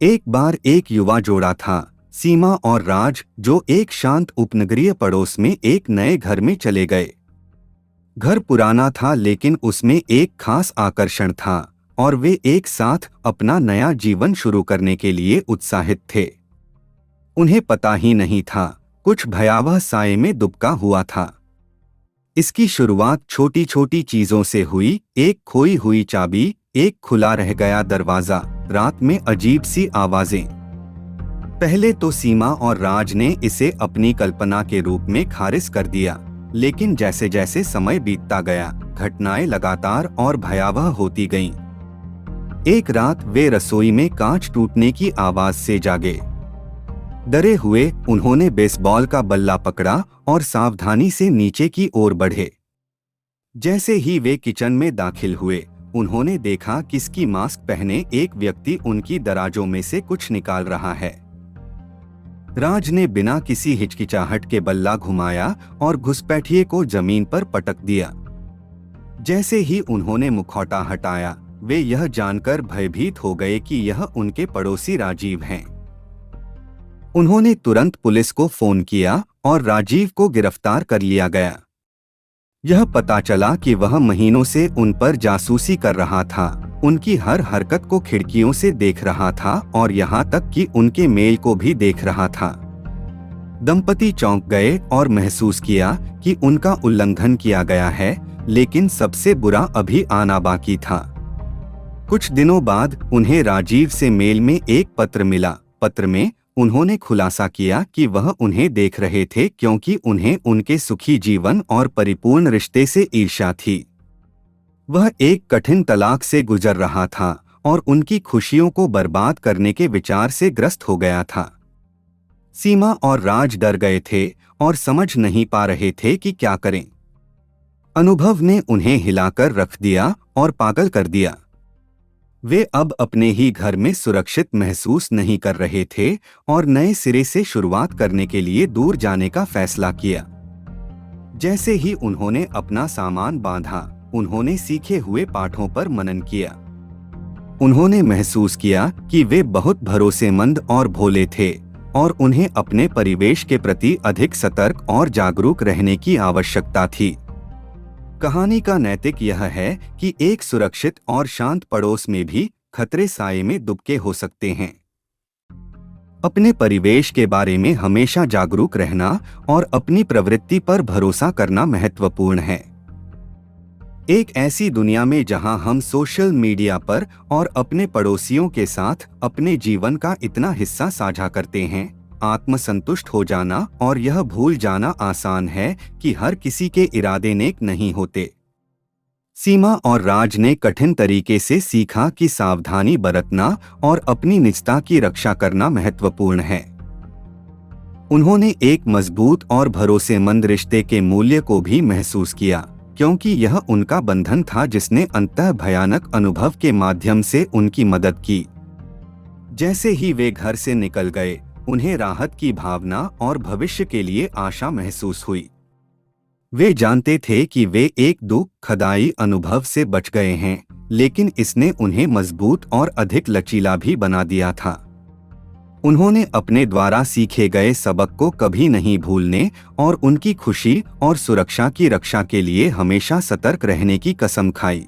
एक बार एक युवा जोड़ा था, सीमा और राज, जो एक शांत उपनगरीय पड़ोस में एक नए घर में चले गए। घर पुराना था लेकिन उसमें एक खास आकर्षण था और वे एक साथ अपना नया जीवन शुरू करने के लिए उत्साहित थे। उन्हें पता ही नहीं था, कुछ भयावह साए में दुबका हुआ था। इसकी शुरुआत छोटी छोटी चीजों से हुई। एक खोई हुई चाबी, एक खुला रह गया दरवाजा, रात में अजीब सी आवाजें। पहले तो सीमा और राज ने इसे अपनी कल्पना के रूप में खारिज कर दिया, लेकिन जैसे जैसे समय बीतता गया, घटनाएं लगातार और भयावह होती गईं। एक रात वे रसोई में कांच टूटने की आवाज से जागे। डरे हुए उन्होंने बेसबॉल का बल्ला पकड़ा और सावधानी से नीचे की ओर बढ़े। जैसे ही वे किचन में दाखिल हुए, उन्होंने देखा किसकी मास्क पहने एक व्यक्ति उनकी दराजों में से कुछ निकाल रहा है। राज ने बिना किसी हिचकिचाहट के बल्ला घुमाया और घुसपैठिए को जमीन पर पटक दिया। जैसे ही उन्होंने मुखौटा हटाया, वे यह जानकर भयभीत हो गए कि यह उनके पड़ोसी राजीव हैं। उन्होंने तुरंत पुलिस को फोन किया और राजीव को गिरफ्तार कर लिया गया। यह पता चला कि वह महीनों से उन पर जासूसी कर रहा था, उनकी हर हरकत को खिड़कियों से देख रहा था और यहाँ तक कि उनके मेल को भी देख रहा था। दंपति चौंक गए और महसूस किया कि उनका उल्लंघन किया गया है, लेकिन सबसे बुरा अभी आना बाकी था। कुछ दिनों बाद उन्हें राजीव से मेल में एक पत्र मिला। पत्र में उन्होंने खुलासा किया कि वह उन्हें देख रहे थे क्योंकि उन्हें उनके सुखी जीवन और परिपूर्ण रिश्ते से ईर्ष्या थी। वह एक कठिन तलाक से गुजर रहा था और उनकी खुशियों को बर्बाद करने के विचार से ग्रस्त हो गया था। सीमा और राज डर गए थे और समझ नहीं पा रहे थे कि क्या करें। अनुभव ने उन्हें हिलाकर रख दिया और पागल कर दिया। वे अब अपने ही घर में सुरक्षित महसूस नहीं कर रहे थे और नए सिरे से शुरुआत करने के लिए दूर जाने का फैसला किया। जैसे ही उन्होंने अपना सामान बांधा, उन्होंने सीखे हुए पाठों पर मनन किया। उन्होंने महसूस किया कि वे बहुत भरोसेमंद और भोले थे और उन्हें अपने परिवेश के प्रति अधिक सतर्क और जागरूक रहने की आवश्यकता थी। कहानी का नैतिक यह है कि एक सुरक्षित और शांत पड़ोस में भी खतरे साए में दुबके हो सकते हैं। अपने परिवेश के बारे में हमेशा जागरूक रहना और अपनी प्रवृत्ति पर भरोसा करना महत्वपूर्ण है। एक ऐसी दुनिया में जहां हम सोशल मीडिया पर और अपने पड़ोसियों के साथ अपने जीवन का इतना हिस्सा साझा करते हैं, आत्मसंतुष्ट हो जाना और यह भूल जाना आसान है कि हर किसी के इरादे नेक नहीं होते। सीमा और राज ने कठिन तरीके से सीखा कि सावधानी बरतना और अपनी निजता की रक्षा करना महत्वपूर्ण है। उन्होंने एक मजबूत और भरोसेमंद रिश्ते के मूल्य को भी महसूस किया, क्योंकि यह उनका बंधन था जिसने अंततः भयानक अनुभव के माध्यम से उनकी मदद की। जैसे ही वे घर से निकल गए, उन्हें राहत की भावना और भविष्य के लिए आशा महसूस हुई। वे जानते थे कि वे एक दुखदायी अनुभव से बच गए हैं, लेकिन इसने उन्हें मजबूत और अधिक लचीला भी बना दिया था। उन्होंने अपने द्वारा सीखे गए सबक को कभी नहीं भूलने और उनकी खुशी और सुरक्षा की रक्षा के लिए हमेशा सतर्क रहने की कसम खाई।